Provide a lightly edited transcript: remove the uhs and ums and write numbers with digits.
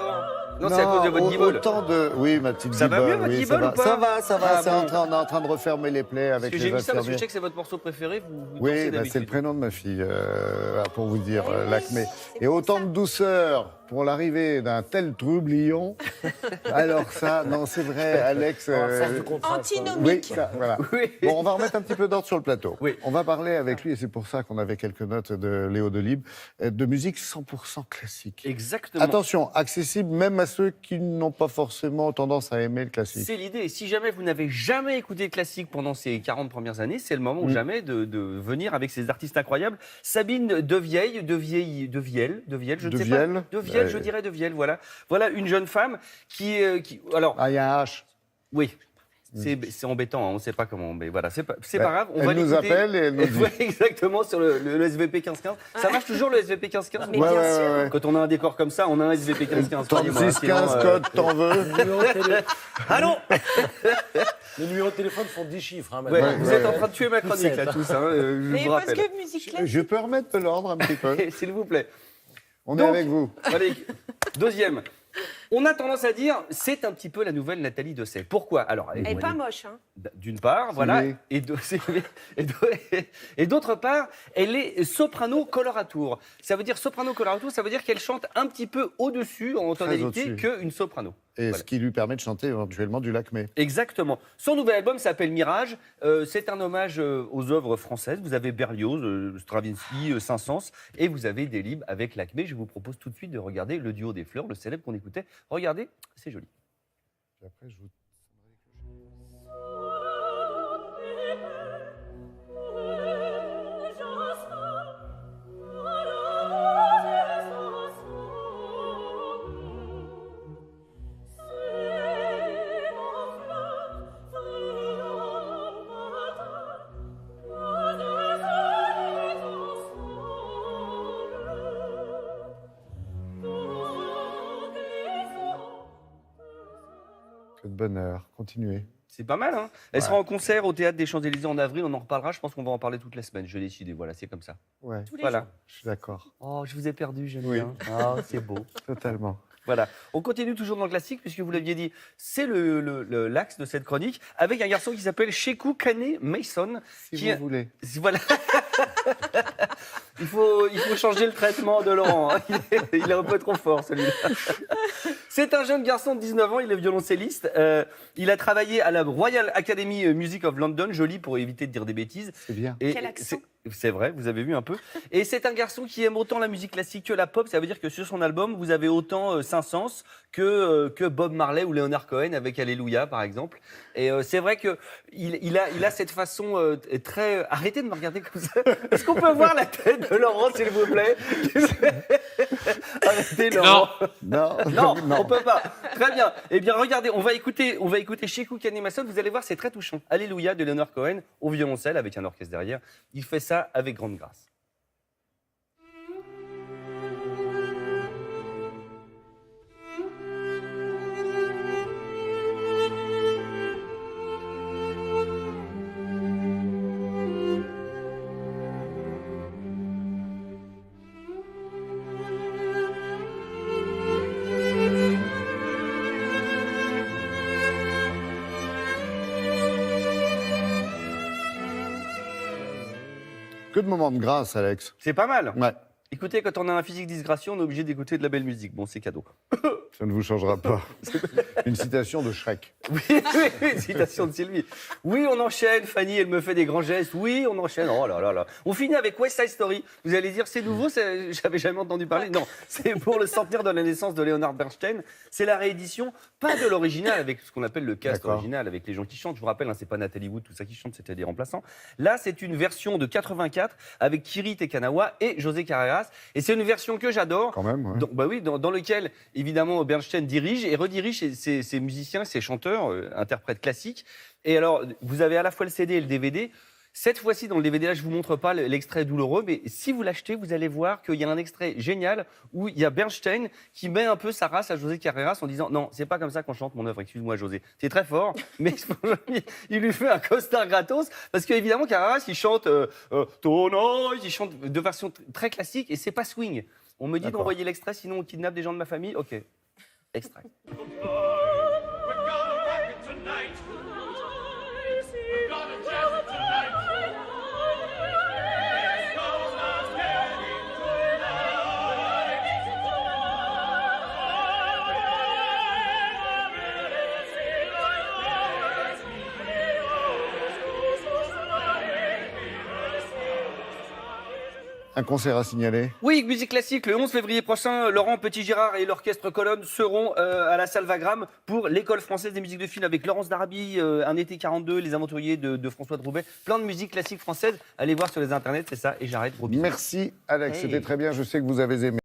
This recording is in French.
alors? Non, c'est à cause de votre guibole. Autant de... Oui, ma petite Ça va guibole, mieux, votre oui, guibole, ou pas? ça va. Ah, bon. On est en train de refermer les plaies Parce avec que les j'ai mis ça parce que je infirmiers. sais que c'est votre morceau préféré, vous Oui, dansez bah, c'est le d'habitude. prénom de ma fille, pour vous dire, l'acmé. c'est Et pour autant ça. de douceur pour l'arrivée d'un tel troublion. Alors ça, non, c'est vrai, Alex... Antinomique. Oui, ça, voilà. Oui. Bon, on va remettre un petit peu d'ordre sur le plateau. Oui. On va parler avec lui, et c'est pour ça qu'on avait quelques notes de Léo Delibes, de musique 100% classique. Exactement. Attention, accessible même à ceux qui n'ont pas forcément tendance à aimer le classique. C'est l'idée. Si jamais vous n'avez jamais écouté le classique pendant ces 40 premières années, c'est le moment ou jamais de venir avec ces artistes incroyables. Sabine Devielle, je ne sais pas. Devielle Je dirais Devielle, voilà. Voilà une jeune femme qui alors, Ah, il y a un H. oui. C'est embêtant, hein, on ne sait pas comment, mais voilà, c'est pas grave. On Elle va nous l'écouter. appelle et elle nous dit. Ouais, exactement, sur le SVP 1515. Ça marche toujours le SVP 1515 Mais bien sûr. ouais. Quand on a un décor comme ça, on a un SVP 1515. croyez-moi, 36, 15, sinon, code, t'en veux. Allô. Les numéros de téléphone font 10 chiffres. Hein, Ouais, maintenant. vous êtes en train de tuer ma chronique là, tous. Hein, je Mais vous parce rappelle. que musique classique. Je peux remettre de l'ordre un petit peu. S'il vous plaît. On est Donc, avec vous. Allez, deuxième. On a tendance à dire, c'est un petit peu la nouvelle Nathalie Dessay. Pourquoi? Alors, Elle est pas moche, hein. d'une part, voilà, Oui. et d'autre part, elle est soprano coloratour. Ça veut dire soprano coloratour, ça veut dire qu'elle chante un petit peu au-dessus en tonalité au-dessus. qu'une soprano. Et Voilà. ce qui lui permet de chanter éventuellement du Lacmé. Exactement. Son nouvel album s'appelle Mirage. C'est un hommage aux œuvres françaises. Vous avez Berlioz, Stravinsky, Saint-Saëns, et vous avez Delibes avec l'Acmé. Je vous propose tout de suite de regarder le duo des fleurs, le célèbre qu'on écoutait. Regardez, c'est joli. Et après, je vous... Que de bonheur. Continuez. C'est pas mal, hein? Elle sera en concert au Théâtre des Champs-Élysées en avril. On en reparlera. Je pense qu'on va en parler toutes les semaines. Je l'ai décidé. Voilà, c'est comme ça. Ouais, Tous les Voilà. jours. je suis d'accord. Oh, je vous ai perdu, j'aime Oui. bien. Ah, c'est beau. Totalement. Voilà. On continue toujours dans le classique, puisque vous l'aviez dit, c'est l'axe de cette chronique, avec un garçon qui s'appelle Sheku Kane Mason. Si qui vous voulez. Voilà. il faut changer le traitement de Laurent. Hein. Il est un peu trop fort, celui-là. C'est un jeune garçon de 19 ans, il est violoncelliste. Il a travaillé à la Royal Academy Music of London, joli pour éviter de dire des bêtises. C'est bien. Et Quel accent. c'est vrai, vous avez vu un peu. Et c'est un garçon qui aime autant la musique classique que la pop. Ça veut dire que sur son album, vous avez autant Saint-Saëns que Bob Marley ou Leonard Cohen avec Alléluia, par exemple. Et c'est vrai que il a cette façon très. Arrêtez de me regarder comme ça. Est-ce qu'on peut voir la tête de Laurent, s'il vous plaît? Arrêtez, Laurent. Non, Non, on peut pas. Très bien. Eh bien, regardez, on va écouter Sheku Kane Mason. Vous allez voir, c'est très touchant. Alléluia de Leonard Cohen au violoncelle avec un orchestre derrière. Il fait ça avec grande grâce. Que de moments de grâce, Alex. C'est pas mal. Ouais, Écoutez, quand on a un physique disgracieux, on est obligé d'écouter de la belle musique. Bon, c'est cadeau. ça ne vous changera pas. Une citation de Shrek. Oui, citation de Sylvie. Oui, on enchaîne. Fanny, elle me fait des grands gestes. Oui, on enchaîne. Oh là là là. On finit avec West Side Story. Vous allez dire, c'est nouveau, j'avais jamais entendu parler. Non, c'est pour le centenaire de la naissance de Leonard Bernstein. C'est la réédition, pas de l'original, avec ce qu'on appelle le cast D'accord. original, avec les gens qui chantent. Je vous rappelle, hein, c'est pas Nathalie Wood, tout ça qui chante, c'était des remplaçants. Là, c'est une version de 84 avec Kiri Tekanawa et José Carreras. Et c'est une version que j'adore. Quand même, ouais. Bah oui, dans lequel, évidemment, Bernstein dirige et redirige ses musiciens, ses chanteurs, interprètes classiques. Et alors, vous avez à la fois le CD et le DVD. Cette fois-ci, dans le DVD, là, je ne vous montre pas l'extrait douloureux, mais si vous l'achetez, vous allez voir qu'il y a un extrait génial où il y a Bernstein qui met un peu sa race à José Carreras en disant « Non, c'est pas comme ça qu'on chante mon œuvre, excuse-moi José. C'est très fort, mais il lui fait un costard gratos. » Parce qu'évidemment, Carreras, il chante « Ton il chante de façon très classique et c'est pas swing. On me dit D'accord. d'envoyer l'extrait, sinon on kidnappe des gens de ma famille. Ok. Extrait. Un concert à signaler. Oui, musique classique. Le 11 février prochain, Laurent Petit-Girard et l'orchestre Colonne seront à la salle Wagram pour l'École française des musiques de film avec Laurence d'Arabie, Un été 42, Les Aventuriers de François de Roubaix. Plein de musique classique française. Allez voir sur les internets, c'est ça. Et j'arrête. Gros bisous. Merci Alex, Hey. c'était très bien. Je sais que vous avez aimé.